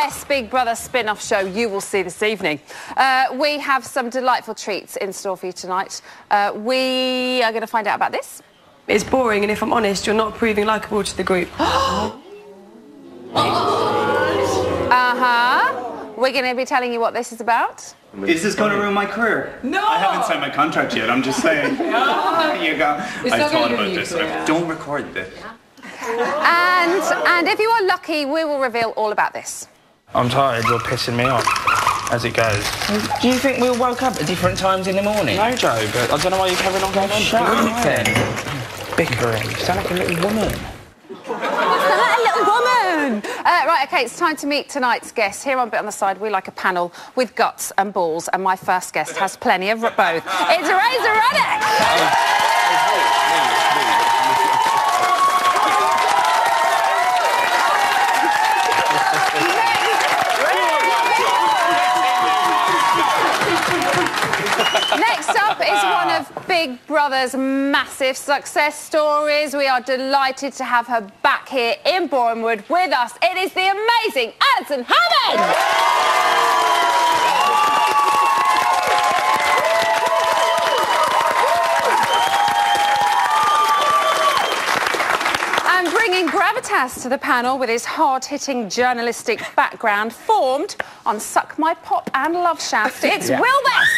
best Big Brother spin-off show you will see this evening. We have some delightful treats in store for you tonight. We are going to find out about this. It's boring, and if I'm honest, you're not proving likeable to the group. We're going to be telling you what this is about. Is this going to ruin my career? No! I haven't signed my contract yet, I'm just saying. There you go. I thought about this. Don't record this. And if you are lucky, we will reveal all about this. I'm tired, you're pissing me off as it goes. Do you think we all woke up at different times in the morning? No, Joe, but I don't know why you're carrying on going on. Shut up then. Bickering. You sound like a little woman. Right, OK, it's time to meet tonight's guests. Here on Bit on the Side, we like a panel with guts and balls, and my first guest has plenty of both. It's Razor Ruddock! Next up is one of Big Brother's massive success stories. We are delighted to have her back here in Bournemouth with us. It is the amazing Alison Hammond! And bringing gravitas to the panel with his hard-hitting journalistic background formed on Suck My Pop and Love Shaft, it's Will Best!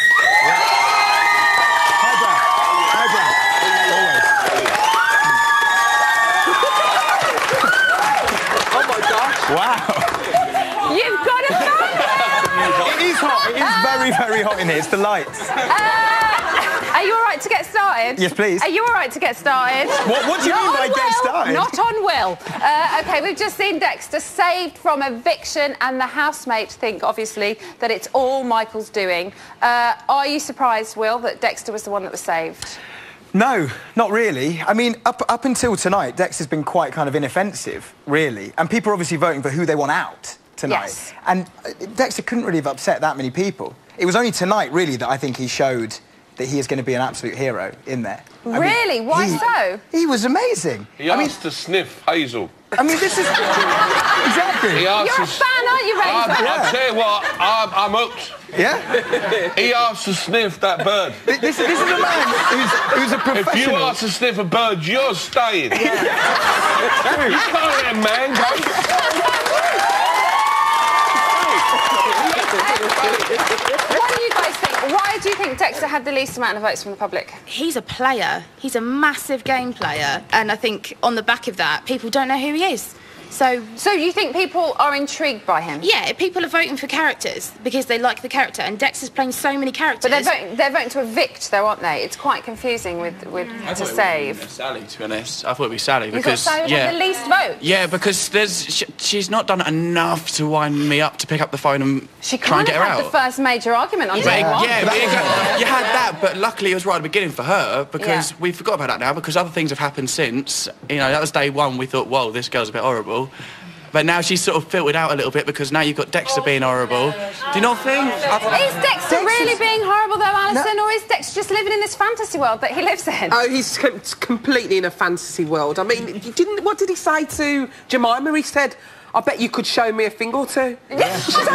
Wow. You've got a phone! It is hot. It is very, very hot in here. It's the lights. Are you all right to get started? Yes, please. Are you all right to get started? What do you mean by get started? Not on Will. OK, we've just seen Dexter saved from eviction, and the housemates think, obviously, that it's all Michael's doing. Are you surprised, Will, that Dexter was the one that was saved? No, not really. I mean, up until tonight, Dexter's been quite kind of inoffensive, really. And people are obviously voting for who they want out tonight. Yes. And Dexter couldn't really have upset that many people. It was only tonight, really, that I think he showed that he is going to be an absolute hero in there. Really? Why so? He was amazing. He asked to sniff Hazel. I mean, this is... Exactly. You're a fan, aren't you, Razor? I'll tell you what, I'm hooked. Yeah? He asked to sniff that bird. This is a man who's a professional. If you ask to sniff a bird, you're staying. You can't let a man go. What do you guys think? Why do you think Dexter had the least amount of votes from the public? He's a player. He's a massive game player. And I think on the back of that, people don't know who he is. So you think people are intrigued by him? Yeah, people are voting for characters because they like the character, and Dexter's playing so many characters. But they're voting to evict, though, aren't they? It's quite confusing with to save. Sally, to be honest. I thought it'd be Sally because... You thought Sally had the least votes? Yeah, because she's not done enough to wind me up to pick up the phone and try and get her out. She kind of had the first major argument on day one. Yeah, you had that, but luckily it was right at the beginning for her because we forgot about that now because other things have happened since. You know, that was day one. We thought, whoa, this girl's a bit horrible. But now she's sort of filtered out a little bit because now you've got Dexter being horrible. Do you not think? Is Dexter really being horrible, though, Alison, or is Dexter just living in this fantasy world that he lives in? Oh, he's completely in a fantasy world. I mean, what did he say to Jemima? He said, I bet you could show me a thing or two. Yeah. She's only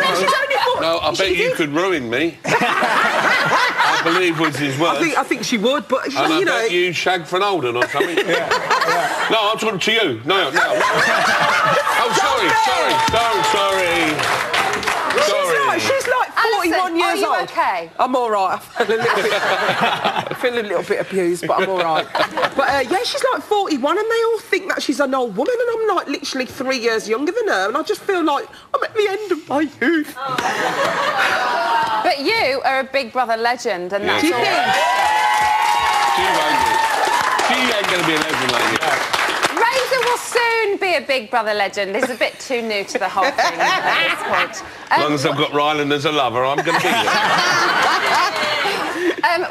No, I bet you could ruin me. I believe was his word. I think she would, but, and I bet you shag for an Olden or something. No, I'm talking to you. No. Oh, sorry. She's like 41 years old. Are you OK? I'm all right. I feel a little bit abused, but I'm all right. But, yeah, she's like 41, and they all think that she's an old woman, and I'm, like, literally 3 years younger than her, and I just feel like I'm at the end of my youth. But you are a Big Brother legend, and that's all. She ain't going to be a legend like you. Razor will soon be a Big Brother legend. He's a bit too new to the whole thing at this point. As long as I've got Ryland as a lover, I'm going to be there.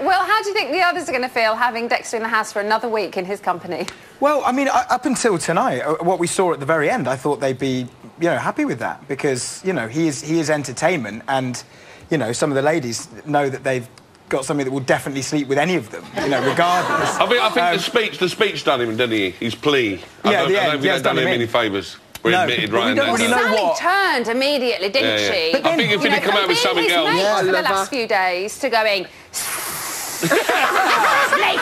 Well, how do you think the others are going to feel having Dexter in the house for another week in his company? Well, I mean, up until tonight, what we saw at the very end, I thought they'd be, you know, happy with that because, you know, he is entertainment and, you know, some of the ladies know that they've got something that will definitely sleep with any of them, you know, regardless. I think the speech done him, didn't he? His plea. I don't think that done him any favours. We No, admitted but right we don't now. really know Sally what. turned immediately, didn't Yeah, she? yeah. I think if he'd come out with something else. Yeah, I for the love last her. few days to going. Snake!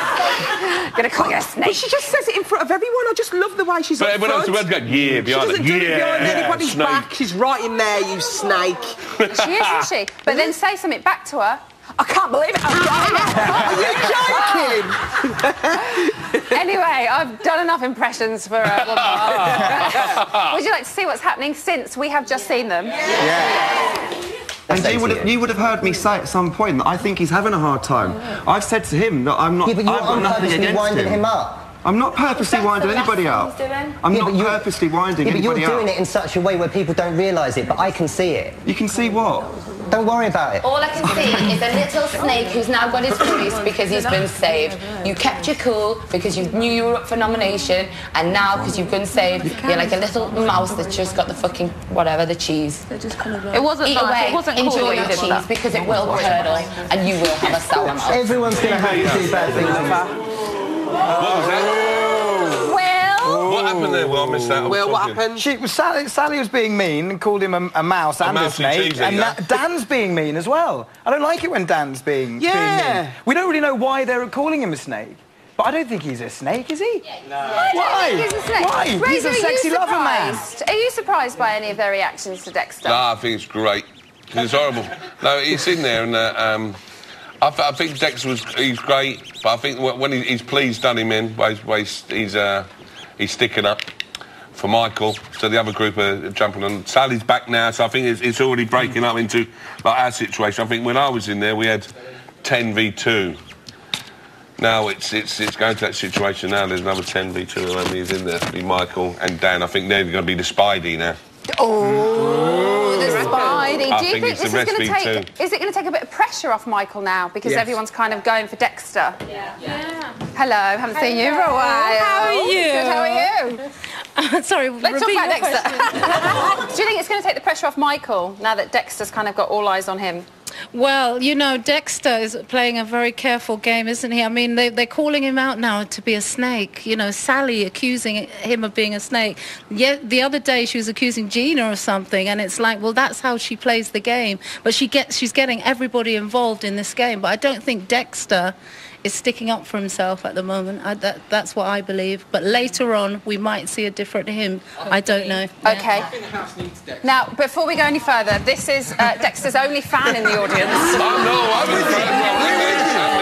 Gonna call you a snake. But she just says it in front of everyone. I just love the way she's But up everyone else front. would go, yeah, She behind doesn't it. do it behind Yeah, anybody's snake. back. She's right in there, you snake. She is, isn't she? But then say something back to her. I can't believe it. Are you joking? Anyway, I've done enough impressions for one part. Would you like to see what's happening since we have just seen them? And you would have heard me say at some point that I think he's having a hard time. I've said to him that I'm not. Yeah, but you're I've got nothing purposely against winding him. him up. I'm not purposely winding anybody up. I'm Yeah, not but you're- purposely winding Yeah, but anybody you're doing up. it in such a way where people don't realise it, but I can see it. You can see what? Don't worry about it. All I can see is a little snake who's now got his voice because he's been saved. You kept your cool because you knew you were up for nomination, and now because you've been saved, you're like a little mouse that's just got the fucking whatever, the cheese. It wasn't Eat nice. away, It wasn't cool enjoy when you the did cheese that. because it will curdle and you will have a sour mouth. Everyone's going to have to do bad things. What was that? Will? What happened there? Well, I missed that. I was Well, what talking. happened? Sally was being mean and called him a mouse and a mousy snake. cheese And eater. Dan's being mean as well. I don't like it when Dan's being mean. We don't really know why they're calling him a snake. But I don't think he's a snake, is he? No. I don't think he's a snake. Why? He's Razor, a sexy are you lover man. surprised? Are you surprised by any of their reactions to Dexter? No, I think it's great. It's horrible. No, he's in there, and I think he's great, but I think when he's pleased done him in, he's sticking up for Michael, so the other group are jumping on. Sally's back now, so I think it's already breaking up into like our situation. I think when I was in there, we had 10 v 2. Now it's going to that situation now. There's another 10 v 2 of them. He's in there. Be Michael and Dan. I think they're going to be the Spidey now. Oh, the Spidey. I Do you think think it's this the is going to rest take? V2. Is it going to take a bit of pressure off Michael now because Yes. everyone's kind of going for Dexter? Yeah. Hello, haven't seen you for a while. How are you? Good. How are you? Sorry, Let's talk about Dexter. Do you think it's going to take the pressure off Michael now that Dexter's kind of got all eyes on him? Well, you know, Dexter is playing a very careful game, isn't he? I mean, they're calling him out now to be a snake. You know, Sally accusing him of being a snake. Yet the other day she was accusing Gina of something, and it's like, well, that's how she plays the game. But she's getting everybody involved in this game. But I don't think Dexter is sticking up for himself at the moment. That's what I believe. But later on, we might see a different him. I don't know. Okay. Now, before we go any further, this is Dexter's only fan in the audience.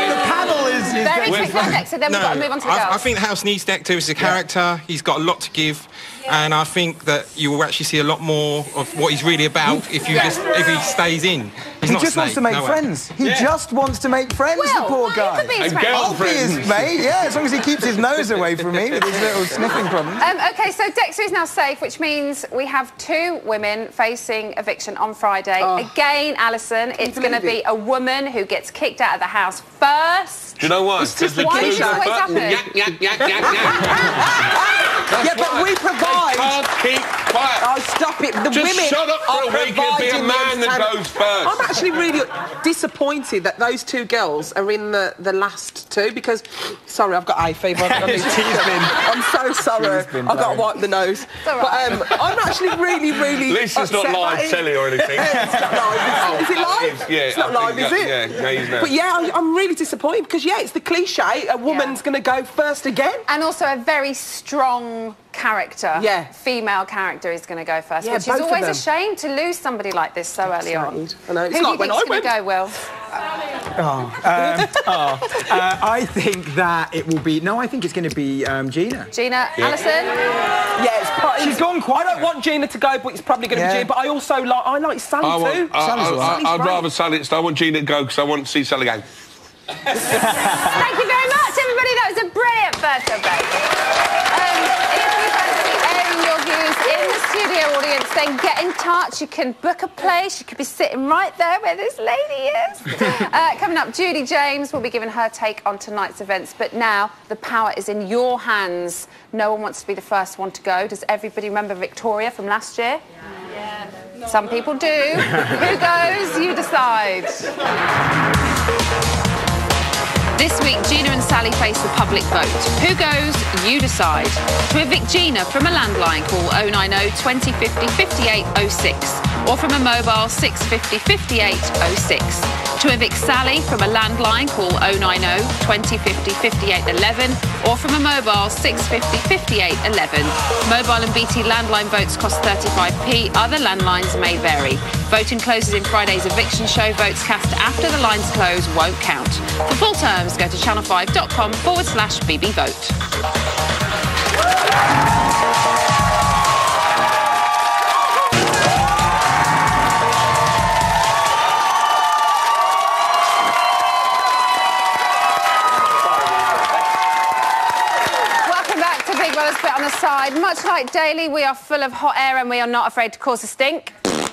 The panel is... Very quick on Dexter, then we've got to move on to the girls. I think the house needs Dexter as a character. He's got a lot to give, and I think that you will actually see a lot more of what he's really about if he stays in. He's He not a just wants snake, to make no way. friends. He just wants to make friends, the poor guy. could be his friend. I'll be his mate, yeah, as long as he keeps his nose away from me with his little sniffing problems. Okay, so Dexter is now safe, which means we have 2 women facing eviction on Friday. Again, Alison, it's going to be a woman who gets kicked out of the house first. Do you know what? It's just why does it always happen? Yeah, but we provide. Can't keep quiet. Oh, stop it. The Just women shut up for are a week and be a providing the man that entertainment. goes first. I'm actually really disappointed that those 2 girls are in the last 2 because, sorry, I've got hay fever. I'm so sorry. I've got to wipe the nose. all right. But I'm actually really At least it's not upset live about it. telly or anything. It's not live. Is it live? Yeah, It's not I live, think is it? Yeah, he's now. But yeah, I'm really disappointed because, yeah, it's the cliche, a woman's going to go first again. And also a very strong character. Yeah. Female character is going to go first, Yeah, which both is of always them. a shame to lose somebody like this so early on. I know. It's Who do you like when think's I going to go, Will? I think that it will be... No, I think it's going to be Gina. Gina, Alison? Yeah, it's probably... She's gone quite... I don't want Gina to go, but it's probably going to Yeah. be Gina. But I also like Sally too. I'd rather Sally. I want Gina to go because I want to see Sally go. Thank you very much, everybody. That was a brilliant first debate. If you fancy airing your views in the studio audience, then get in touch. You can book a place. You could be sitting right there where this lady is. Coming up, Judy James will be giving her take on tonight's events. But now the power is in your hands. No one wants to be the first one to go. Does everybody remember Victoria from last year? Yeah. Some people do. Who goes? You decide. This week, Gina and Sally face the public vote. Who goes? You decide. To evict Gina from a landline, call 090 2050 5806 or from a mobile 650 5806. To evict Sally from a landline, call 090 2050 5811 or from a mobile 650 5811. Mobile and BT landline votes cost 35p. Other landlines may vary. Voting closes in Friday's eviction show. Votes cast after the lines close won't count. For full terms, go to channel5.com/BBVote. Put on the side. Much like Daily, we are full of hot air and we are not afraid to cause a stink. Razor,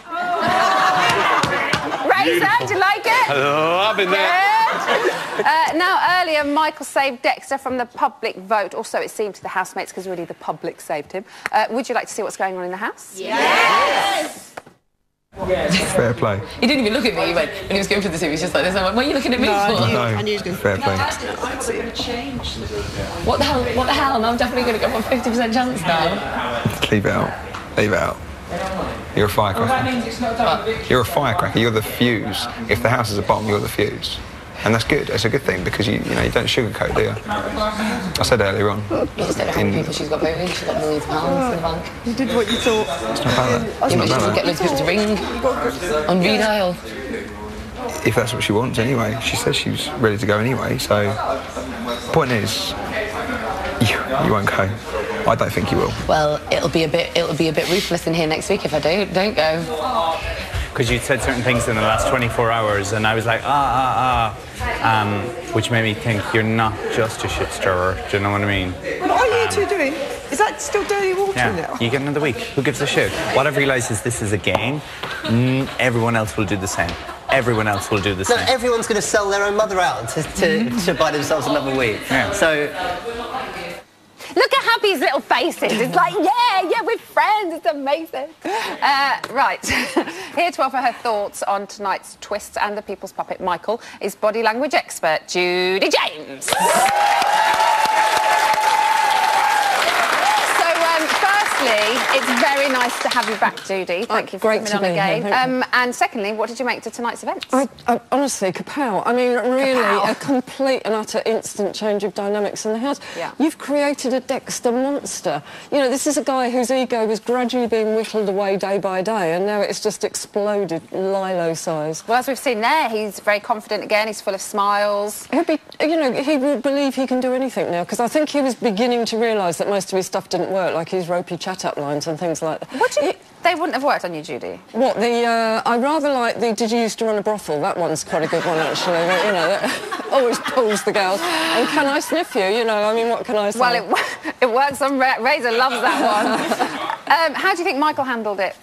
do you like it? Loving that. Now, earlier, Michael saved Dexter from the public vote, or so it seemed to the housemates, because really the public saved him. Would you like to see what's going on in the house? Yes! Fair play. He didn't even look at me. He went, when he was going for the suit, he was just like this. I went, what are you looking at me for? I knew fair play. What the hell? What the hell? I'm definitely going to go for a 50% chance now. Leave it out. Leave it out. You're a firecracker. You're a firecracker. You're the fuse. If the house is a bomb, you're the fuse. And that's good. It's a good thing because you don't sugarcoat, do you? I said earlier on. You just don't know how many people she's got voting. She's got millions of pounds in the bank. You did what you thought. It's not about that. She doesn't get loads of people to ring on redial. If that's what she wants, anyway. She says she's ready to go anyway. So, point is, you won't go. I don't think you will. Well, it'll be a bit ruthless in here next week if I don't go. Because you'd said certain things in the last 24 hours, and I was like, which made me think you're not just a shit stirrer. Do you know what I mean? What are you two doing? Is that still dirty water now? You get another week. Who gives a shit? What I've realised is this is a game. Everyone else will do the same. Everyone else will do the same. No, everyone's going to sell their own mother out to buy themselves another week. Yeah. So... Look at Happy's little faces. It's like, yeah, we're friends. It's amazing. Right. Here to offer her thoughts on tonight's twists and the people's puppet, Michael, is body language expert Judy James. It's very nice to have you back, Judy. Thank you for coming on again. And secondly, what did you make to tonight's event? Honestly, kapow. I mean, really, a complete and utter instant change of dynamics in the house. Yeah. You've created a Dexter monster. You know, this is a guy whose ego was gradually being whittled away day by day, and now it's just exploded Lilo size. Well, as we've seen there, he's very confident again. He's full of smiles. He will believe he can do anything now, because I think he was beginning to realise that most of his stuff didn't work, like his ropey chat-up lines and things like that. What do you... They wouldn't have worked on you, Judy. What, I rather like the did you used to run a brothel? That one's quite a good one, actually. That always pulls the girls. And can I sniff you? I mean, what can I say? Well, it works on... Razor loves that one. How do you think Michael handled it?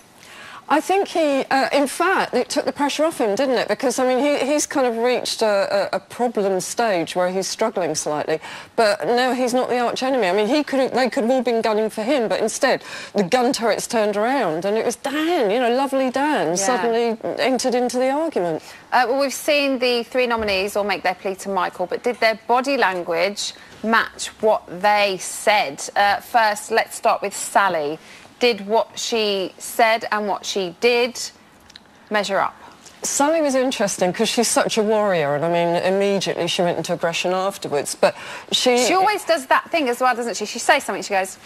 I think he, in fact, it took the pressure off him, didn't it? Because, I mean, he's kind of reached a problem stage where he's struggling slightly. But now he's not the arch enemy. I mean, they could have all been gunning for him, but instead, the gun turret's turned around, and it was Dan, lovely Dan, suddenly entered into the argument. Well, we've seen the three nominees all make their plea to Michael, but did their body language match what they said? First, let's start with Sally. Did what she said and what she did measure up? Sally was interesting because she's such a warrior, and I mean, immediately she went into aggression afterwards. But she always does that thing as well, doesn't she? She says something, she goes...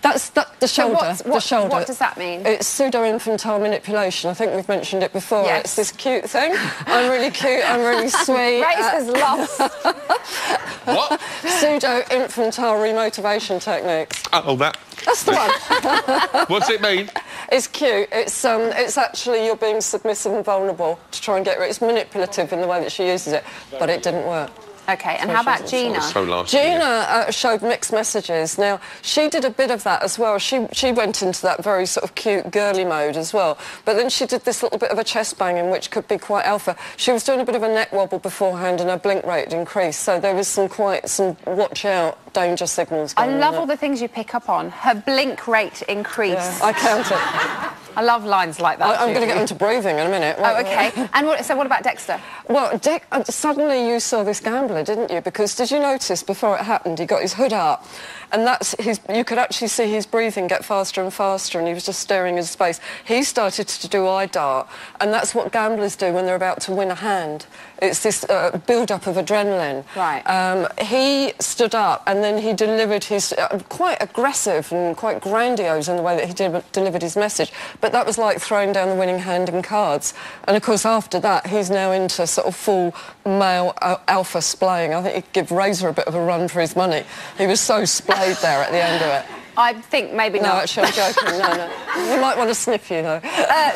That's the shoulder. The shoulder. What does that mean? It's pseudo-infantile manipulation. I think we've mentioned it before. Yes. It's this cute thing. I'm really cute. I'm really sweet. Razor's lost. What? Pseudo-infantile remotivation techniques. Oh, that. That's the one. What's it mean? It's cute. It's actually you're being submissive and vulnerable to try and get rid. It's manipulative in the way that she uses it, but it didn't work. OK, and how about Gina? Gina showed mixed messages. Now, she did a bit of that as well. She went into that very sort of cute, girly mode as well. But then she did this little bit of a chest banging, which could be quite alpha. She was doing a bit of a neck wobble beforehand, and her blink rate increased. So there was some watch out, danger signals going on. I love all the things you pick up on. Her blink rate increased. Yeah, I counted. I love lines like that. I'm going to get into breathing in a minute. Oh, OK. And so what about Dexter? Well, suddenly you saw this gambler, didn't you? Because did you notice before it happened, he got his hood up, and you could actually see his breathing get faster and faster, and he was just staring into space. He started to do eye dart, and that's what gamblers do when they're about to win a hand. It's this build-up of adrenaline. Right. He stood up, and then he delivered his quite aggressive and quite grandiose in the way that he delivered his message. But that was like throwing down the winning hand in cards. And of course, after that, he's now into sort of full male alpha splaying. I think he'd give Razor a bit of a run for his money. He was so splayed there at the end of it. I think maybe not. No, actually, I'm joking. No. He might want to sniff you, though.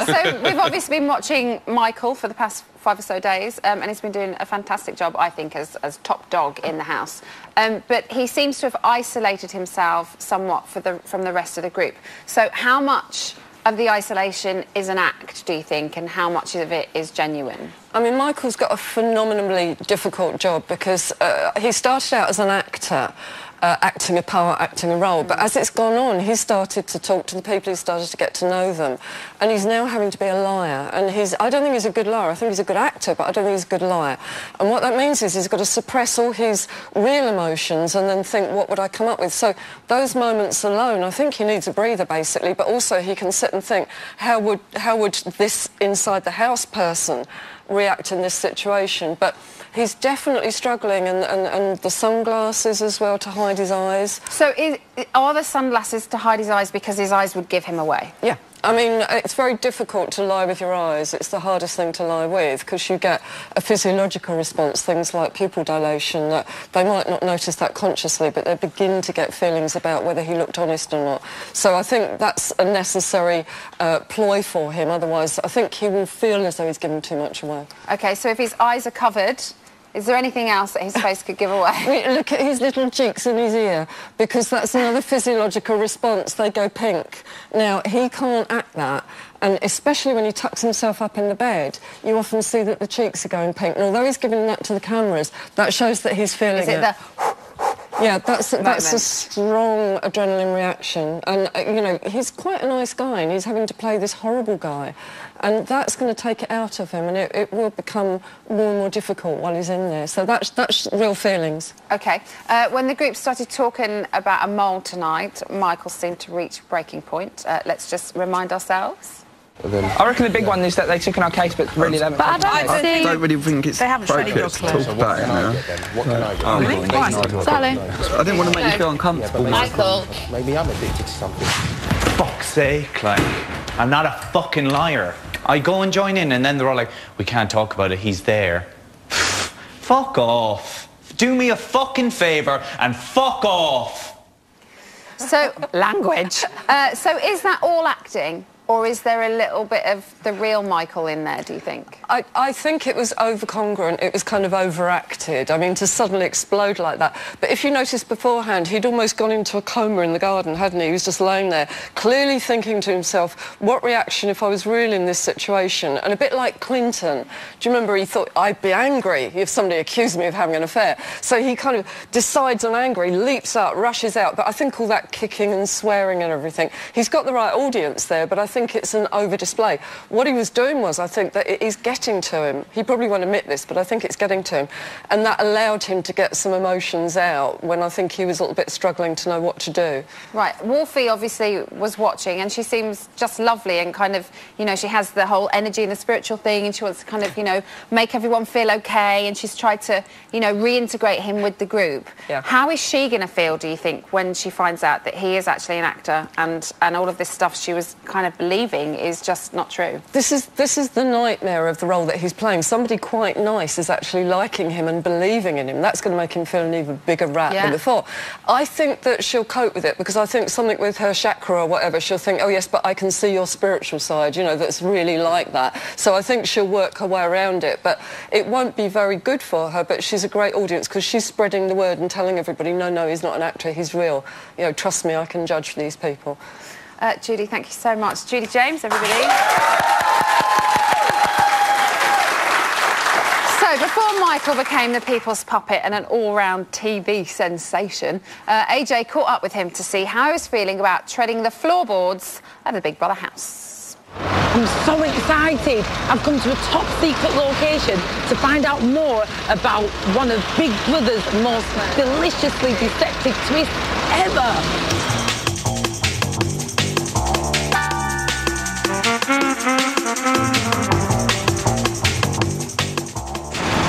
So we've obviously been watching Michael for the past 5 or so days, and he's been doing a fantastic job, I think, as top dog in the house. But he seems to have isolated himself somewhat from the rest of the group. So how much of the isolation is an act, do you think, and how much of it is genuine? I mean, Michael's got a phenomenally difficult job because he started out as an actor, acting a part, acting a role, but as it's gone on, he's started to talk to the people, he's started to get to know them, and he's now having to be a liar. And I don't think he's a good liar. I think he's a good actor, but I don't think he's a good liar. And what that means is he's got to suppress all his real emotions and then think, what would I come up with? So those moments alone, I think he needs a breather, basically, but also he can sit and think, how would this inside the house person react in this situation? But he's definitely struggling, and the sunglasses as well to hide his eyes. So are the sunglasses to hide his eyes because his eyes would give him away? Yeah. I mean, it's very difficult to lie with your eyes. It's the hardest thing to lie with because you get a physiological response, things like pupil dilation, that they might not notice that consciously, but they begin to get feelings about whether he looked honest or not. So I think that's a necessary ploy for him. Otherwise, I think he will feel as though he's given too much away. OK, so if his eyes are covered, is there anything else that his face could give away? Look at his little cheeks in his ear, because that's another physiological response. They go pink. Now, he can't act that, and especially when he tucks himself up in the bed, you often see that the cheeks are going pink. And although he's giving that to the cameras, that shows that he's feeling it. Is it the... Yeah, that's a strong adrenaline reaction. And, you know, he's quite a nice guy, and he's having to play this horrible guy. And that's going to take it out of him, and it will become more and more difficult while he's in there. So that's real feelings. OK. When the group started talking about a mole tonight, Michael seemed to reach breaking point. Let's just remind ourselves. I reckon the big one is that they took in our case, but really they haven't. I don't really think it's appropriate to talk about it now. Sally? I didn't want to make you feel uncomfortable. Michael. Maybe I'm addicted to something. Fuck's sake, like, I'm not a fucking liar. I go and join in, and then they're all like, we can't talk about it, he's there. Fuck off. Do me a fucking favour and fuck off. So, language. So is that all acting? Or is there a little bit of the real Michael in there, do you think? I think it was over-congruent. It was kind of overacted. I mean, to suddenly explode like that. But if you noticed beforehand, he'd almost gone into a coma in the garden, hadn't he? He was just laying there, clearly thinking to himself, what reaction if I was really in this situation? And a bit like Clinton. Do you remember he thought, I'd be angry if somebody accused me of having an affair? So he kind of decides on anger, he leaps out, rushes out. But I think all that kicking and swearing and everything, he's got the right audience there, but I think it's an over-display. What he was doing was, I think, that it is getting to him. He probably won't admit this, but I think it's getting to him. And that allowed him to get some emotions out when I think he was a little bit struggling to know what to do. Right. Wolfie obviously was watching, and she seems just lovely and kind of, you know, she has the whole energy and the spiritual thing, and she wants to kind of, you know, make everyone feel okay, and she's tried to, you know, reintegrate him with the group. Yeah. How is she going to feel, do you think, when she finds out that he is actually an actor and all of this stuff she was kind of believing is just not true? This is the nightmare of the role that he's playing. Somebody quite nice is actually liking him and believing in him. That's going to make him feel an even bigger rat than before. I think that she'll cope with it, because I think something with her chakra or whatever, she'll think, oh yes, but I can see your spiritual side, you know, that's really like that. So I think she'll work her way around it, but it won't be very good for her. But she's a great audience because she's spreading the word and telling everybody, no, he's not an actor, he's real. You know, trust me, I can judge these people. Judy, thank you so much. Judy James, everybody. So, before Michael became the people's puppet and an all-round TV sensation, AJ caught up with him to see how he was feeling about treading the floorboards of the Big Brother house. I'm so excited. I've come to a top secret location to find out more about one of Big Brother's most deliciously deceptive twists ever.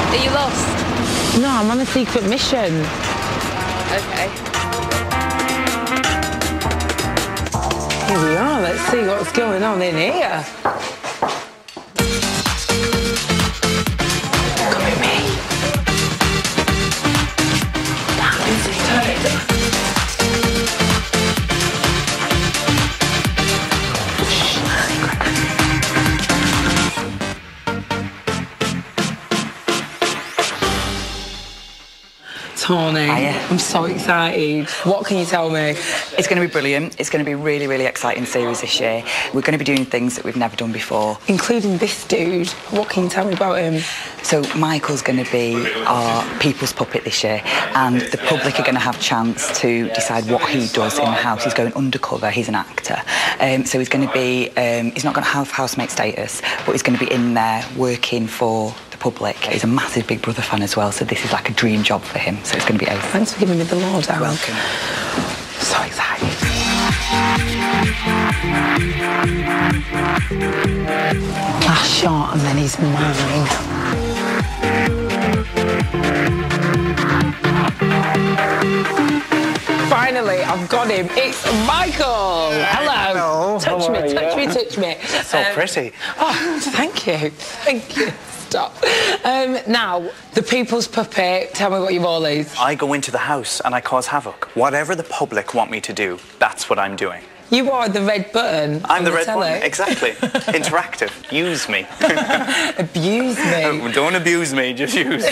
Are you lost? No, I'm on a secret mission. Okay. Here we are, let's see what's going on in here. Come with me. Tony, I'm so excited. What can you tell me? It's going to be brilliant. It's going to be a really, really exciting series this year. We're going to be doing things that we've never done before. Including this dude. What can you tell me about him? So Michael's going to be our people's puppet this year, and the public are going to have a chance to decide what he does in the house. He's going undercover. He's an actor. So he's going to be... he's not going to have housemate status, but he's going to be in there working for the public. He's a massive Big Brother fan as well, so this is like a dream job for him. So it's going to be ace. Thanks for giving me the lowdown. You're welcome. So excited. Last shot and then he's mine. Finally, I've got him. It's Michael. Hello. Touch me. So pretty. Oh, thank you. Thank you. Stop. Now, the people's puppet, tell me what your role is. I go into the house and I cause havoc. Whatever the public want me to do, that's what I'm doing. You are the red button. I'm the red telly. button, exactly. Interactive. Use me. Abuse me. Don't abuse me, just use me.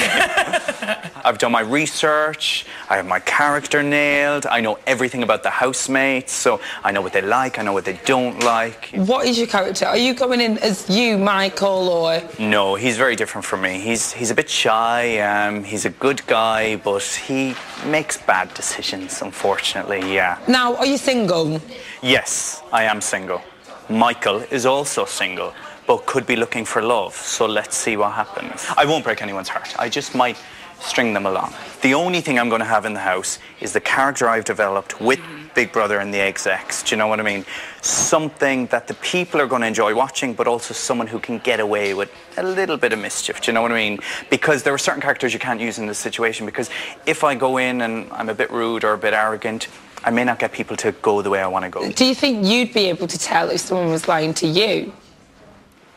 I've done my research, I have my character nailed, I know everything about the housemates, so I know what they like, I know what they don't like. What is your character? Are you going in as you, Michael, or...? No, he's very different from me. He's a bit shy, he's a good guy, but he makes bad decisions, unfortunately, yeah. Now, are you single? Yes, I am single. Michael is also single, but could be looking for love, so let's see what happens. I won't break anyone's heart, I just might string them along. The only thing I'm going to have in the house is the character I've developed with Big Brother and the execs. Do you know what I mean? Something that the people are going to enjoy watching, but also someone who can get away with a little bit of mischief. Do you know what I mean? Because there are certain characters you can't use in this situation, because if I go in and I'm a bit rude or a bit arrogant, I may not get people to go the way I want to go. Do you think you'd be able to tell if someone was lying to you?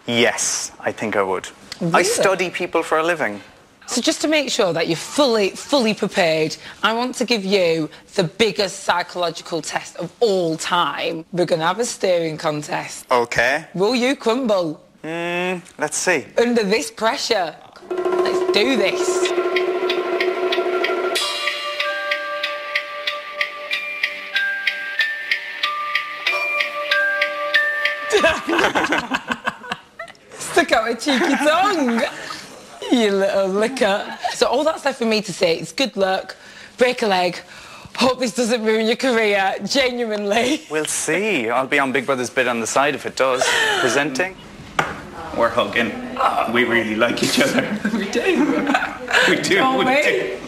Yes, I think I would. Really? I study people for a living. So just to make sure that you're fully prepared, I want to give you the biggest psychological test of all time. We're going to have a staring contest. Okay. Will you crumble? Let's see. Under this pressure. Let's do this. Stick out a cheeky tongue. You little licker. So all that's left for me to say is good luck, break a leg, hope this doesn't ruin your career, genuinely. We'll see. I'll be on Big Brother's bit on the side if it does. Presenting. We're hugging. We really like each other. We do. We do. Don't We we? do.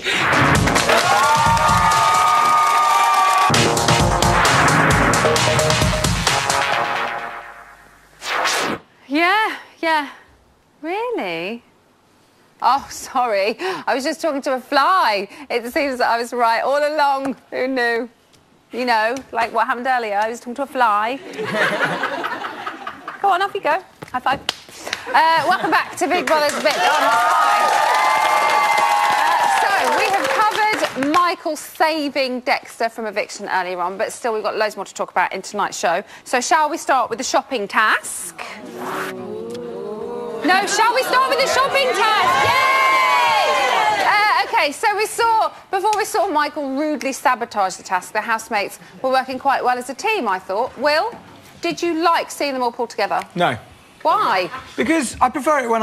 Yeah. Really? Oh, sorry. I was just talking to a fly. It seems that I was right all along. Who knew? You know, like what happened earlier. I was talking to a fly. Go on, off you go. High five. Welcome back to Big Brother's Bit on the Side. So, we have covered Michael saving Dexter from eviction earlier on, but still we've got loads more to talk about in tonight's show. So, shall we start with the shopping task? No, shall we start with the shopping task? Yay! Okay, so before we saw Michael rudely sabotage the task, the housemates were working quite well as a team, I thought. Will, did you like seeing them all pulled together? No. Why? Because I prefer it when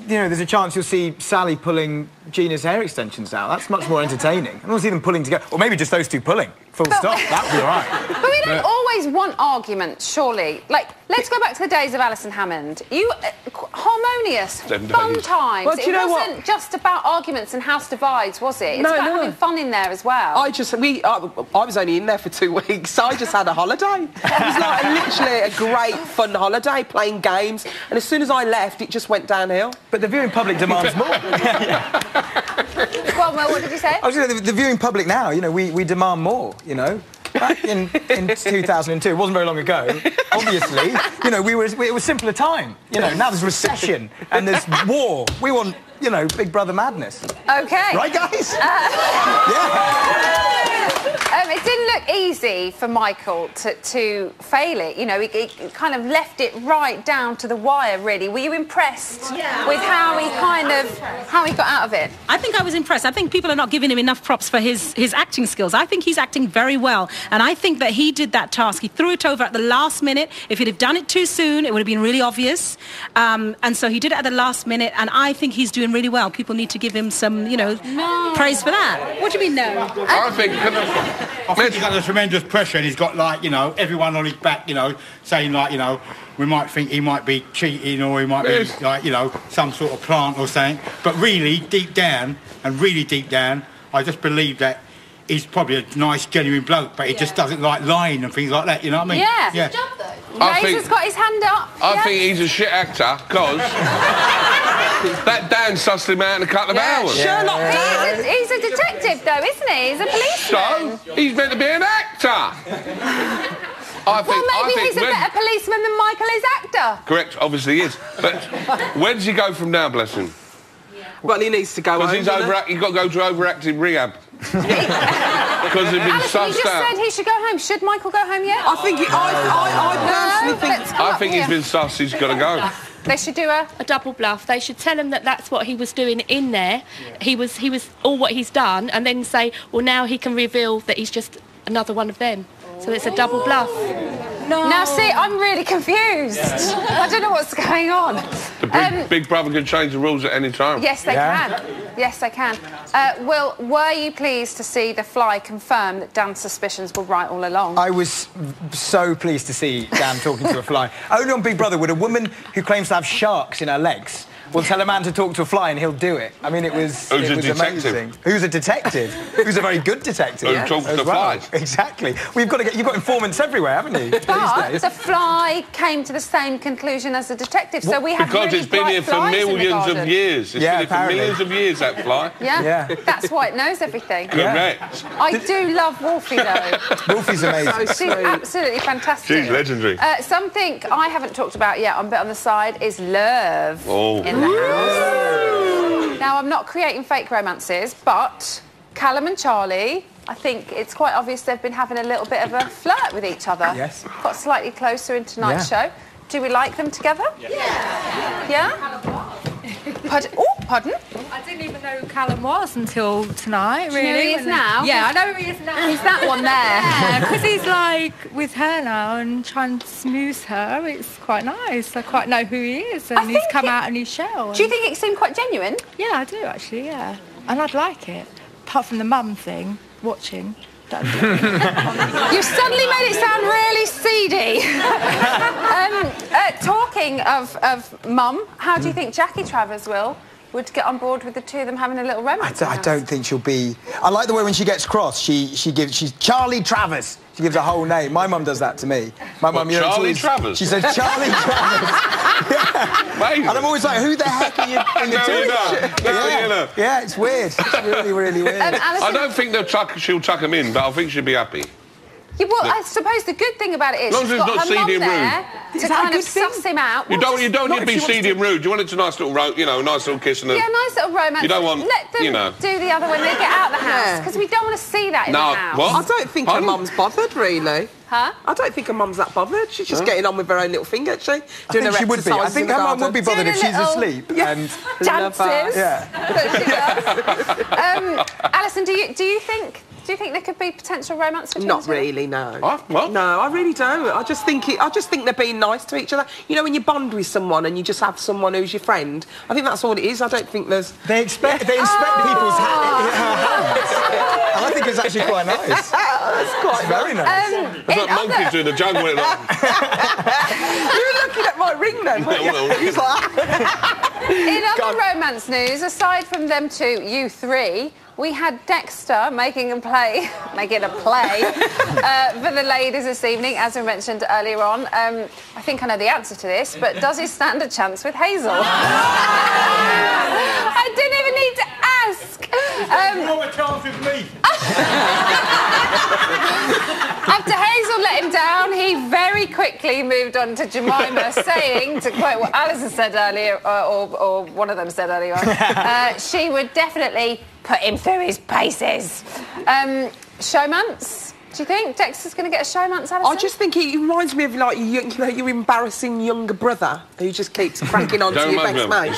there's a chance you'll see Sally pulling Gina's hair extensions out. That's much more entertaining. I want to see them pulling together. Or maybe just those two pulling. Full stop. That would be all right. But we don't always always want arguments, surely. Like, let's go back to the days of Alison Hammond. Harmonious, fun times. Well, do you know what? It wasn't just about arguments and house divides, was it? It's No, about no. having fun in there as well. I was only in there for 2 weeks, so I just had a holiday. It was like literally a great fun holiday, playing games, and as soon as I left, it just went downhill. But the viewing public demands more. Well, what did you say? I was saying, the viewing public now, you know, we demand more, you know. Back in 2002, it wasn't very long ago, obviously, you know, it was simpler time. You know, now there's recession and there's war. We want, you know, Big Brother madness. OK. Right, guys? It didn't look easy for Michael to fail it. You know, he kind of left it right down to the wire, really. Were you impressed with how he got out of it? I think I was impressed. I think people are not giving him enough props for his acting skills. I think he's acting very well. And I think that he did that task. He threw it over at the last minute. If he'd have done it too soon, it would have been really obvious. And so he did it at the last minute. And I think he's doing really well. People need to give him some, you know, praise for that. What do you mean, no? I think he's got a tremendous pressure, and he's got, like, you know, everyone on his back, you know, saying, like, you know, we might think he might be cheating or he might be, like, you know, some sort of plant or something. But really deep down, I just believe that he's probably a nice, genuine bloke, but he just doesn't like lying and things like that, you know what I mean? Yeah. I Razor's got his hand up. I think he's a shit actor, because that Dan sussed him out in a couple of hours. Sherlock. He's a detective, though, isn't he? He's a policeman. So, he's meant to be an actor. Maybe he's a better policeman than Michael is actor. Correct, obviously he is. But where does he go from now, bless him? Well, he needs to go home. Because he's got to go to overacting rehab. Because he's been Alison, you sussed just out. said he should go home. Should Michael go home yet? I think I personally think... I think he's been sussed, he's got to go. They should do a double bluff. They should tell him that that's what he was doing in there. He was all what he's done, and then say, well, now he can reveal that he's just another one of them. So it's a double bluff. No. Now, see, I'm really confused. I don't know what's going on. The Big Brother can change the rules at any time. Yes, they can. Yes, they can. Will, were you pleased to see The Fly confirm that Dan's suspicions were right all along? I was so pleased to see Dan talking to a fly. Only on Big Brother would a woman who claims to have sharks in her legs will tell a man to talk to a fly and he'll do it. I mean, it was amazing. Who's a detective? Who's a very good detective. Who talks to flies. Exactly. Well, you've got informants everywhere, haven't you? But The Fly came to the same conclusion as the detective, so we have because really it's been here for millions of years. It's been here for millions of years, that fly. Yeah? That's why it knows everything. Correct. I do love Wolfie, though. Wolfie's amazing. She's absolutely fantastic. She's legendary. Something I haven't talked about yet on Bit on the Side is love in the house. Now, I'm not creating fake romances, but Callum and Charlie, I think it's quite obvious they've been having a little bit of a flirt with each other. Yes. Got slightly closer in tonight's show. Do we like them together? Yeah? Pardon? I didn't even know who Callum was until tonight, really. Do you know who he is now? Yeah, I know who he is now. He's that one there. Yeah, because he's, like, with her now and trying to smooth her. It's quite nice. I quite know who he is, and he's come out in his shell. Do you think it seemed quite genuine? Yeah, I do, actually, yeah. And I'd like it. Apart from the mum thing, watching. You've suddenly made it sound really seedy. Talking of mum, how do you think Jackie Travers would get on board with the two of them having a little romance? I don't think she'll be... I like the way when she gets cross, she's Charlie Travers. She gives a whole name. My mum does that to me. My mum, Charlie Travers? She says Charlie Travers. And I'm always like, who the heck are you in the two? Yeah, it's weird. It's really, really weird. I don't think she'll chuck him in, but I think she'll be happy. Yeah, well, I suppose the good thing about it is she's got her mum there to kind of suss him out. You don't need to be seedy and rude. You want it a nice little, nice little kiss and a... Yeah, nice little romance. You don't want, let them do the other when they get out of the house, because we don't want to see that in the house. I don't think her mum's bothered, really. Huh? I don't think her mum's that bothered. She's just getting on with her own little thing, isn't she? I think she would be. I think her mum would be bothered if she's asleep. And dances. Alison, do you think there could be potential romance between Not the two? really, no. What? No, I really don't. I just think they're being nice to each other. You know, when you bond with someone and you just have someone who's your friend, I think that's all it is. I don't think there's... They inspect people's hands. And I think it's actually quite nice. That's quite very nice. It's like monkeys doing the jungle. Like... You were looking at my ring then, weren't you? He's like... In other romance news, aside from them two, you three, we had Dexter making a play for the ladies this evening, as we mentioned earlier on. I think I know the answer to this, but does he stand a chance with Hazel? I didn't even need to ask. Not a chance with me. After Hazel let him down, he very quickly moved on to Jemima, saying, to quote what Alison said earlier, or one of them said earlier on, she would definitely put him through his paces. Showmance? Do you think Dexter's going to get a showmance, Alison? I just think he reminds me of, like, your embarrassing younger brother who just keeps cracking on to your best mate.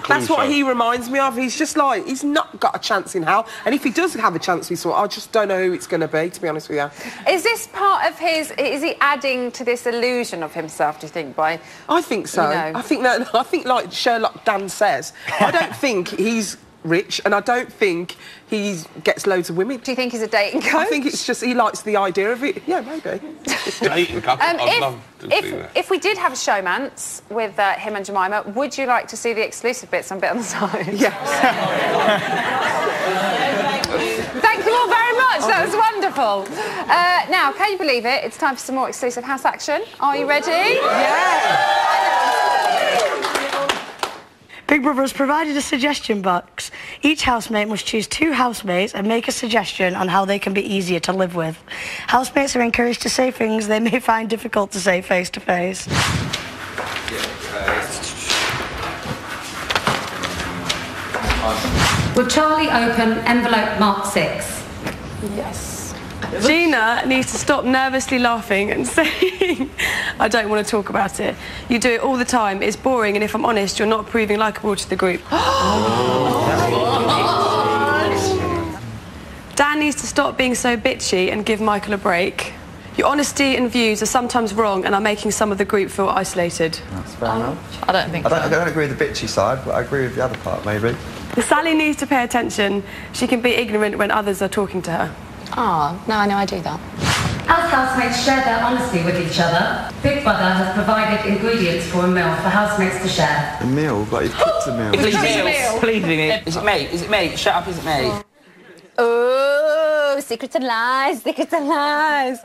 That's what he reminds me of. He's just like, he's not got a chance in hell. And if he does have a chance, I just don't know who it's going to be, to be honest with you. Is this part of his... Is he adding to this illusion of himself, do you think, by... I think so. You know? I think, like Sherlock Dan says, I don't think he's rich, and I don't think he gets loads of women. Do you think he's a dating coach? I think it's just he likes the idea of it. Yeah, maybe. Dating couple. I'd love to see that. If we did have a showmance with him and Jemima, would you like to see the exclusive bits on Bit on the Side? Yes. Thank you all very much. That was wonderful. Now, can you believe it? It's time for some more exclusive house action. Are you ready? Yeah. Big Brother has provided a suggestion box. Each housemate must choose 2 housemates and make a suggestion on how they can be easier to live with. Housemates are encouraged to say things they may find difficult to say face to face. Will Charlie open envelope marked 6? Yes. Gina needs to stop nervously laughing and saying, I don't want to talk about it. You do it all the time. It's boring, and if I'm honest, you're not proving likeable to the group. Dan needs to stop being so bitchy and give Michael a break. Your honesty and views are sometimes wrong and are making some of the group feel isolated. That's fair enough. I don't think I don't agree with the bitchy side, but I agree with the other part, maybe. Sally needs to pay attention. She can be ignorant when others are talking to her. Oh, no, I know I do that. As housemates share their honesty with each other, Big Brother has provided ingredients for a meal for housemates to share. A meal? Like you've cooked a meal? Please, is it me? Is it me? Shut up, is it me? Oh, secrets and lies, secrets and lies.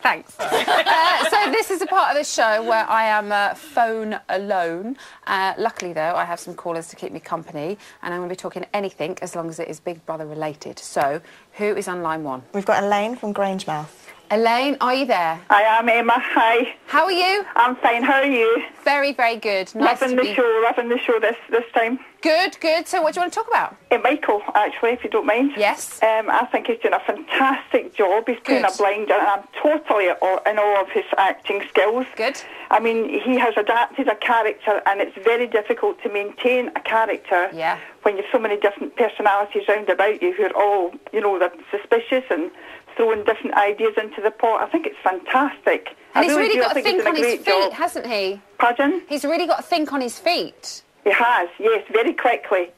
Thanks. So this is a part of the show where I am phone alone. Luckily, though, I have some callers to keep me company, and I'm going to be talking anything as long as it is Big Brother related. So, who is on line 1? We've got Elaine from Grangemouth. Elaine, are you there? I am, Emma. Hi. How are you? I'm fine. How are you? Very, very good. Nice loving the show this time. Good, good. So what do you want to talk about? Michael, actually, if you don't mind. Yes. I think he's doing a fantastic job. He's playing a blinder, and I'm totally in awe of his acting skills. Good. I mean, he has adapted a character, and it's very difficult to maintain a character when you've so many different personalities round about you who are all, they're suspicious and throwing different ideas into the pot. I think it's fantastic. And he's really got to think on his feet, hasn't he? Pardon? He's really got to think on his feet. He has, yes, very quickly.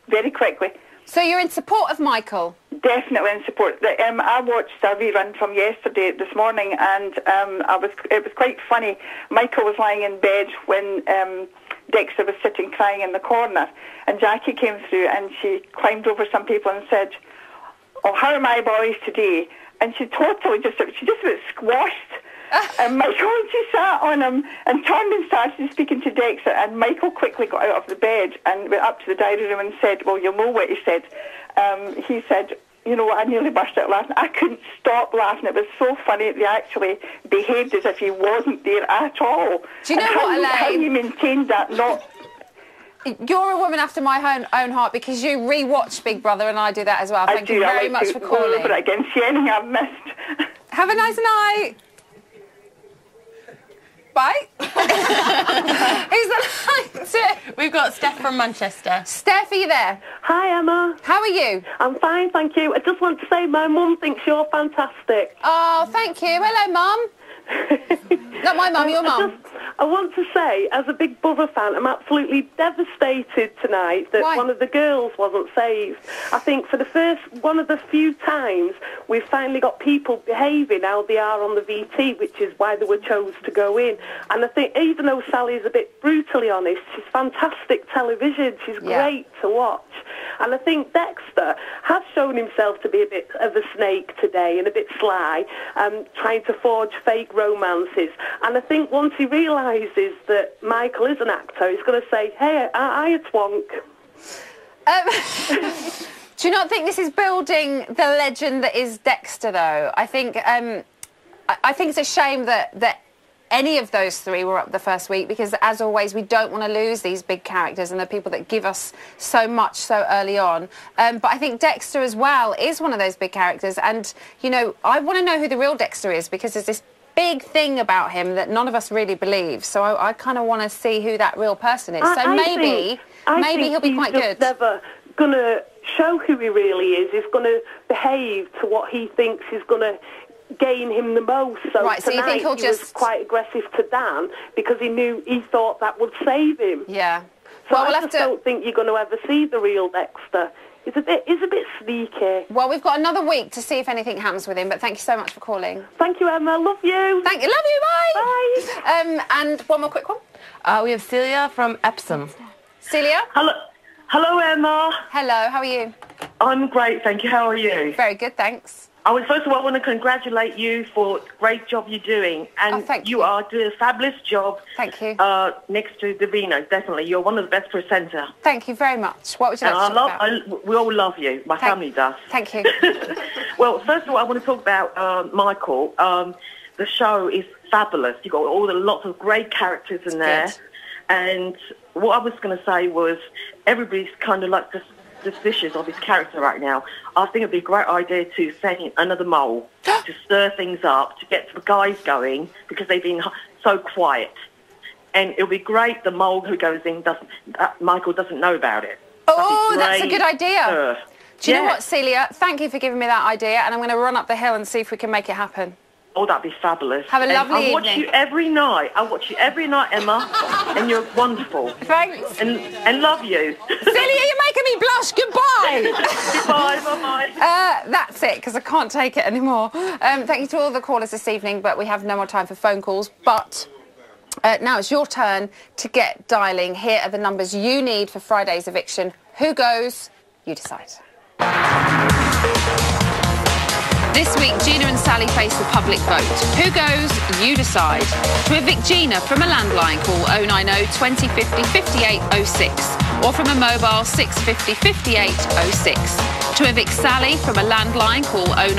So you're in support of Michael? Definitely in support. I watched a rerun from yesterday, this morning, and it was quite funny. Michael was lying in bed when Dexter was sitting crying in the corner, and Jackie came through and she climbed over some people and said, "Oh, how are my boys today?" And she totally just about squashed. And Michael, she sat on him and turned and started speaking to Dexter, and Michael quickly got out of the bed and went up to the diary room and said, well, you'll know what he said. He said, I nearly burst out laughing. I couldn't stop laughing. It was so funny. They actually behaved as if he wasn't there at all. Do you know what, Elaine? How you maintained that not... You're a woman after my own heart because you re-watch Big Brother, and I do that as well. Thank you very much for calling. Over it again. See anything I've missed. Have a nice night. Bye. Who's the line to? We've got Steph from Manchester. Steph, are you there? Hi, Emma. How are you? I'm fine, thank you. I just want to say my mum thinks you're fantastic. Oh, thank you. Hello, Mum. Not my mum, your mum. I want to say, as a Big Brother fan, I'm absolutely devastated tonight that one of the girls wasn't saved. I think for the first one of the few times we've finally got people behaving how they are on the VT, which is why they were chose to go in. And I think even though Sally's a bit brutally honest, she's fantastic television. She's great to watch. And I think Dexter has shown himself to be a bit of a snake today and a bit sly, trying to forge fake romances. And I think once he realises that Michael is an actor, he's going to say, hey, I twonk. Do you not think this is building the legend that is Dexter, though? I think it's a shame that any of those three were up the first week because, as always, we don't want to lose these big characters and the people that give us so much so early on. But I think Dexter as well is one of those big characters. And, you know, I want to know who the real Dexter is because there's this big thing about him that none of us really believe. So I kind of want to see who that real person is. So maybe he'll be quite good. Never going to show who he really is. He's going to behave to what he thinks is going to gain him the most. So right, so you think he'll he was quite aggressive to Dan because he thought that would save him. Yeah. So I just don't think you're going to ever see the real Dexter. He's a bit sneaky. Well, we've got another week to see if anything happens with him, but thank you so much for calling. Thank you, Emma. Love you. Thank you. Love you. Bye. Bye. And one more quick one. We have Celia from Epsom. Celia? Hello, Emma. Hello, how are you? I'm great, thank you. How are you? Very good, thanks. First of all, I want to congratulate you for the great job you're doing. And you are doing a fabulous job. Thank you. Next to Davina, definitely. You're one of the best presenters. Thank you very much. What would you like to talk about? We all love you. My family does. Thank you. Well, first of all, I want to talk about Michael. The show is fabulous. You've got lots of great characters in there. Good. And what I was going to say was everybody's kind of like suspicious of his character right now. I think it'd be a great idea to send in another mole to stir things up, to get the guys going, because they've been so quiet. And it'll be great the mole who goes in, Michael doesn't know about it. Oh, that's a good idea. Do you know Yeah. what, Celia? Thank you for giving me that idea, and I'm going to run up the hill and see if we can make it happen. Oh, that'd be fabulous. Have a lovely I watch evening. you every night. I watch you every night, Emma, and you're wonderful. Thanks. And love you. Celia, you're making me blush. Goodbye. Goodbye. Bye-bye. That's it, because I can't take it anymore. Thank you to all the callers this evening, but we have no more time for phone calls. But now it's your turn to get dialing. Here are the numbers you need for Friday's eviction. Who goes? You decide. This week, Gina and Sally face the public vote. Who goes? You decide. To evict Gina from a landline, call 090 2050 5806 or from a mobile 650 5806. To evict Sally from a landline, call 090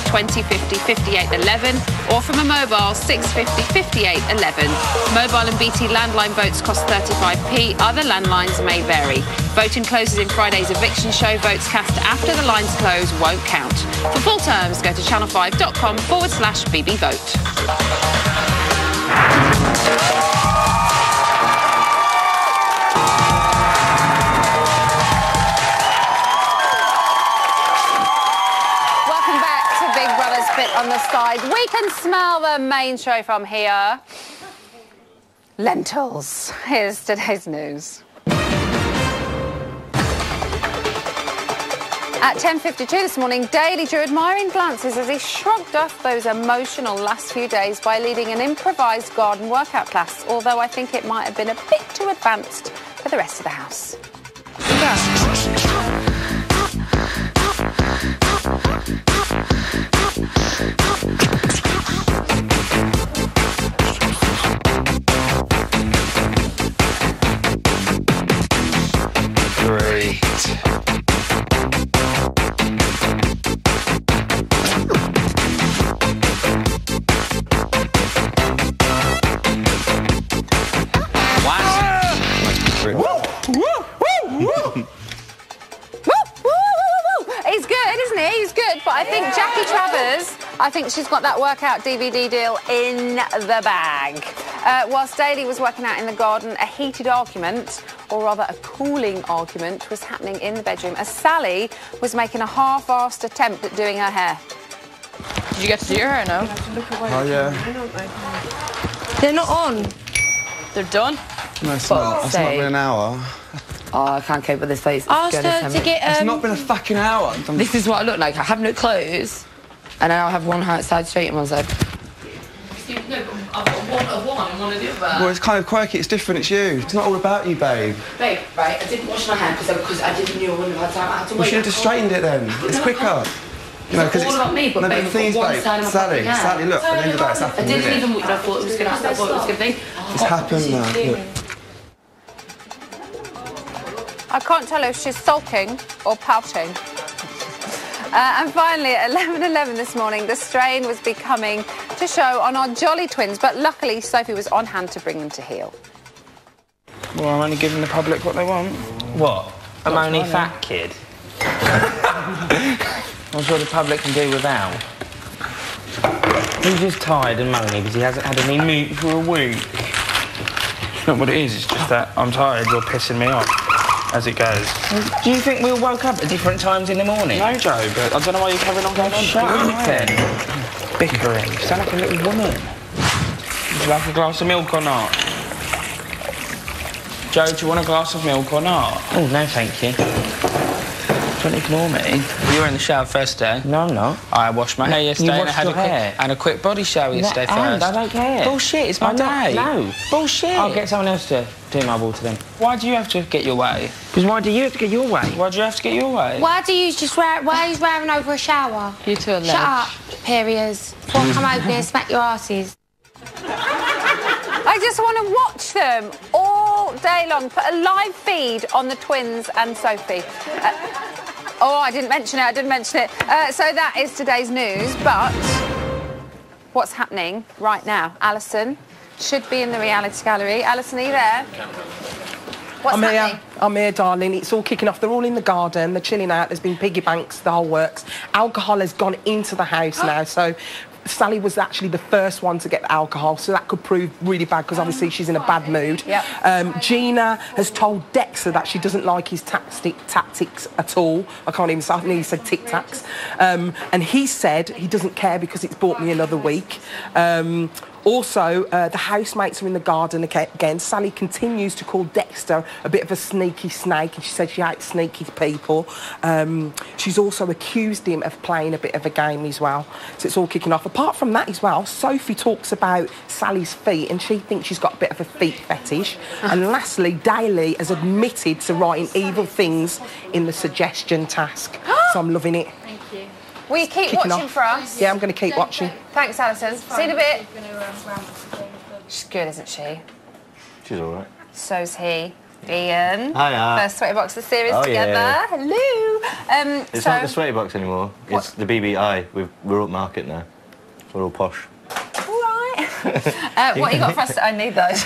2050 5811 or from a mobile 650 5811. Mobile and BT landline votes cost 35p. Other landlines may vary. Voting closes in Friday's eviction show. Votes cast after the lines close won't count. For full terms, go to channel5.com/BBVote. Welcome back to Big Brother's Bit on the Side. We can smell the main show from here. Lentils. Here's today's news. At 10:52 this morning, Daly drew admiring glances as he shrugged off those emotional last few days by leading an improvised garden workout class, although I think it might have been a bit too advanced for the rest of the house. Great. He's good, isn't he? He's good. But I think Jackie Travers, I think she's got that workout DVD deal in the bag. Whilst Daly was working out in the garden, a heated argument, or rather a cooling argument, was happening in the bedroom as Sally was making a half-arsed attempt at doing her hair. Did you get to do your hair now? Oh, yeah. They're not on. They're done? No, it's not. It's not been an hour. Oh, I can't cope with this face. Ask her to get... It's not been a fucking hour. This is what I look like. I have no clothes, and I have one side straight and one side... No, but I've got one of one and one of the other. Well, it's kind of quirky. It's different. It's you. It's not all about you, babe. Babe, right, I didn't wash my hair because I didn't know I wouldn't have had time. I had to wait. We should have just straightened it then. It's quicker. You know, it's all about me, but babe, the thing is, babe, Sally, look, at the end of that, it's happened. I didn't even what I thought it was going to happen. I thought it was going to be. It's happened now. Look. I can't tell if she's sulking or pouting. And finally, at 11:11 this morning, the strain was becoming to show on our Jolly Twins, but luckily Sophie was on hand to bring them to heel. Well, I'm only giving the public what they want. What? I'm only fat kid. I'm sure the public can do without. He's just tired and moany because he hasn't had any meat for a week. It's not what it is, it's just that I'm tired, you're pissing me off as it goes. Do you think we all woke up at different times in the morning? No, Joe, but I don't know why you're carrying on going on. Shut up then. Bickering. You sound like a little woman. Would you like a glass of milk or not? Joe, do you want a glass of milk or not? Oh, no, thank you. Don't ignore me. You were in the shower first day. No, I'm not. I washed my hair yesterday You and I washed had your hair? a quick body shower yesterday first. I don't care. Bullshit, it's my day. No. Bullshit. I'll get someone else to do my water then. Why do you have to get your way? Because why do you have to get your way? Why do you have to get your way? Why do you just wear... Why are you wearing over a shower? You two are Shut up, periods. Before I come over here and smack your asses. I just want to watch them all day long. Put a live feed on the Twins and Sophie. Oh, I didn't mention it. So that is today's news, but what's happening right now? Alison should be in the reality gallery. Alison, are you there? What's happening? I'm here, darling. It's all kicking off. They're all in the garden. They're chilling out. There's been piggy banks, the whole works. Alcohol has gone into the house now, so... Sally was actually the first one to get the alcohol, so that could prove really bad because obviously she's in a bad mood. Yep. Gina has told Dexter that she doesn't like his tactics at all. I can't even say, I think he said tic-tacs. And he said he doesn't care because it's bought me another week. Also, the housemates are in the garden again. Sally continues to call Dexter a bit of a sneaky snake, and she said she hates sneaky people. She's also accused him of playing a bit of a game as well. So it's all kicking off. Apart from that as well, Sophie talks about Sally's feet, and she thinks she's got a bit of a feet fetish. And lastly, Daly has admitted to writing evil things in the suggestion task. So I'm loving it. Thank you. Will you keep watching for us? Yeah, I'm going to keep watching. Thanks, Alison. See you in a bit. She's good, isn't she? She's all right. So's he. Ian. Hiya. First Sweaty Box of the series Oh, together. yeah. Hello. It's not the Sweaty Box anymore. It's the BBI. We're up market now. We're all posh. What you got for us? I need those.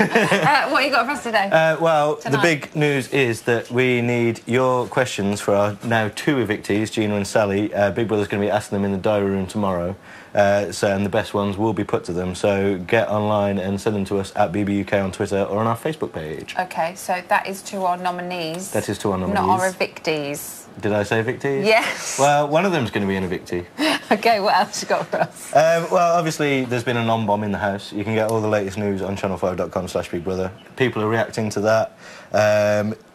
What you got for us today? Well, Tonight? the big news is that we need your questions for our now 2 evictees, Gina and Sally. Big Brother's going to be asking them in the diary room tomorrow. And the best ones will be put to them. So get online and send them to us at BBUK on Twitter or on our Facebook page. OK, so that is to our nominees. That is to our nominees. Not our evictees. Did I say evictees? Yes. Well, one of them's going to be an evictee. OK, what else you got for us? Well, obviously, there's been a non-bomb in the house. You can get all the latest news on channel5.com/BigBrother. People are reacting to that.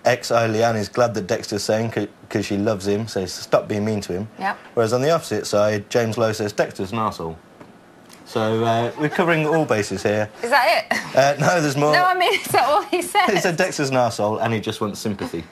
Ex-Leanne is glad that Dexter's saying because she loves him, says stop being mean to him. Yep. Whereas on the opposite side, James Lowe says Dexter's an arsehole. So we're covering all bases here. Is that it? No, there's more. No, I mean, is that all he said? He said Dexter's an arsehole and he just wants sympathy.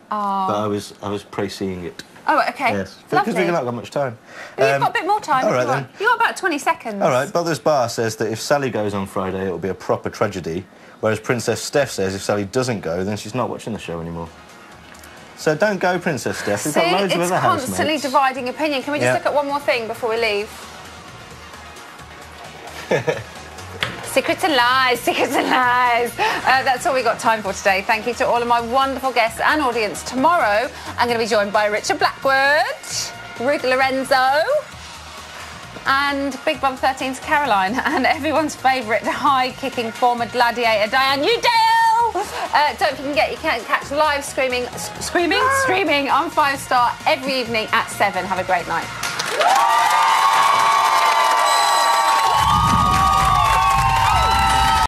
Oh. But I was pre-seeing it. Oh, OK. Yes. Lovely. Because we've not got much time. Well, you've got a bit more time. All right, if you want. You've got about 20 seconds. All right, Bothers Bar says that if Sally goes on Friday, it'll be a proper tragedy, whereas Princess Steph says if Sally doesn't go, then she's not watching the show anymore. So don't go, Princess Steph. We've got loads of other housemates. It's constantly dividing opinion. Can we just look at one more thing before we leave? Secrets and lies, secrets and lies. That's all we got time for today. Thank you to all of my wonderful guests and audience. Tomorrow, I'm going to be joined by Richard Blackwood, Ruth Lorenzo, and Big Brother 13's Caroline, and everyone's favourite high-kicking former gladiator, Diane Udale. Don't forget you can catch live streaming on 5 Star every evening at 7. Have a great night.